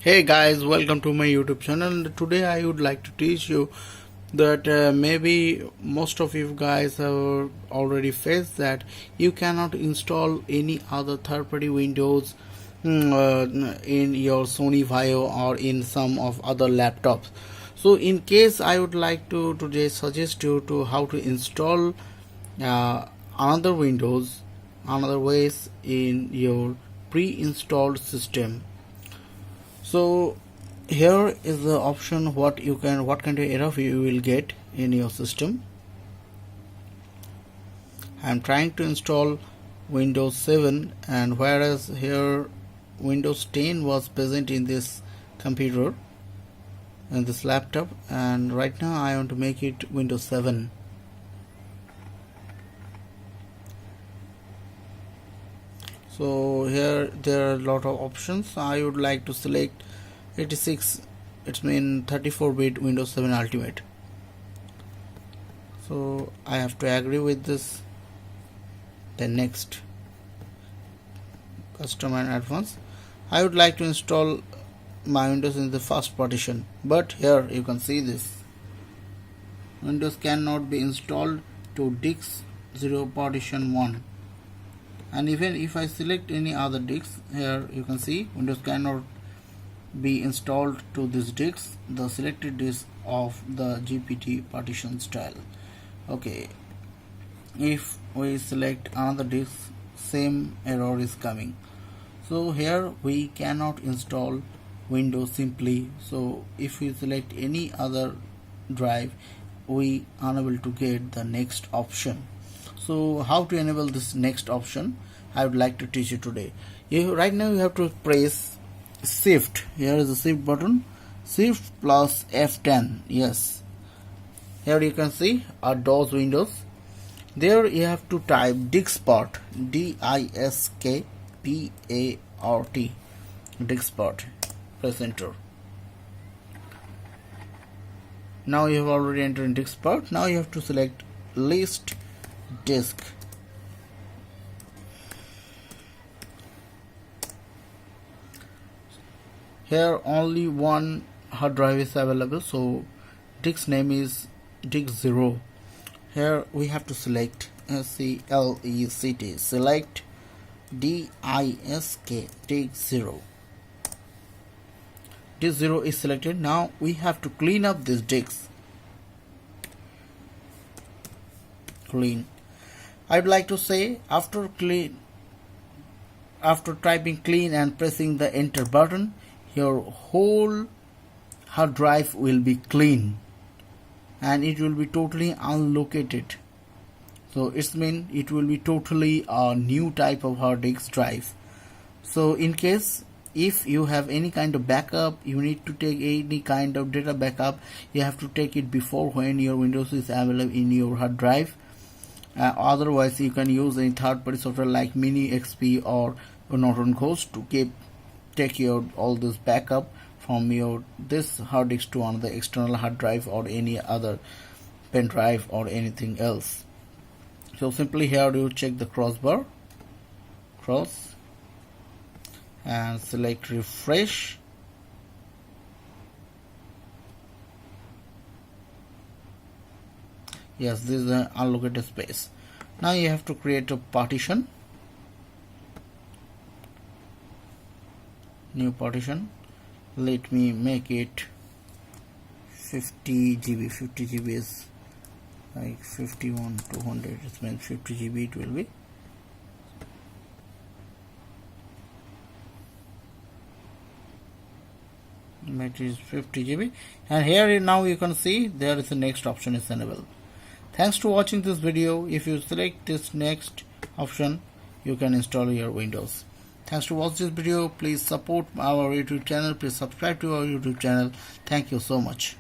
Hey guys, welcome to my YouTube channel. Today I would like to teach you that maybe most of you guys have already faced that you cannot install any other third-party Windows in your Sony Vaio or in some of other laptops. So in case I would like to today suggest you to how to install another Windows, another ways in your pre-installed system. So here is the option what kind of error you will get in your system. I am trying to install Windows 7, and whereas here Windows 10 was present in this computer and this laptop, and right now I want to make it Windows 7. So here there are a lot of options. I would like to select 86, it's mean 34-bit Windows 7 Ultimate. So I have to agree with this. Then next, custom and advanced. I would like to install my Windows in the first partition, but here you can see this Windows cannot be installed to disk 0 partition 1. And even if I select any other disk, here you can see Windows cannot be installed to this disk, the selected disk of the GPT partition style. Okay, if we select another disk, same error is coming. So here we cannot install Windows simply. So if we select any other drive, we unable to get the next option. So how to enable this next option, I would like to teach you today. Right now you have to press Shift. Here is the Shift button, Shift plus F10. Yes, here you can see a DOS Windows. There you have to type Diskpart, DISKPART, Diskpart. Press enter. Now you have already entered in Diskpart. Now you have to select list disk. Here only one hard drive is available, so disk name is disk 0. Here we have to select SELECT, select DISK disk 0. Disk 0 is selected. Now we have to clean up this disk. Clean. I'd like to say after typing clean and pressing the enter button, your whole hard drive will be clean and it will be totally unlocated. So it's mean it will be totally a new type of hard disk drive. So in case if you have any kind of backup, you need to take any kind of data backup, you have to take it before when your Windows is available in your hard drive. Otherwise you can use any third-party software like Mini XP or Norton Ghost to take your all this backup from your this hard disk to another external hard drive or any other pen drive or anything else. So simply here you check the crossbar, cross, and select refresh. Yes, this is an allocated space. Now you have to create a partition, new partition. Let me make it 50 GB. 50 GB is like 51 200, it means 50 GB it will be. It is 50 GB, and here now you can see there is the next option is enabled. Thanks for watching this video. If you select this next option, you can install your Windows. Thanks to watch this video. Please support our YouTube channel. Please subscribe to our YouTube channel. Thank you so much.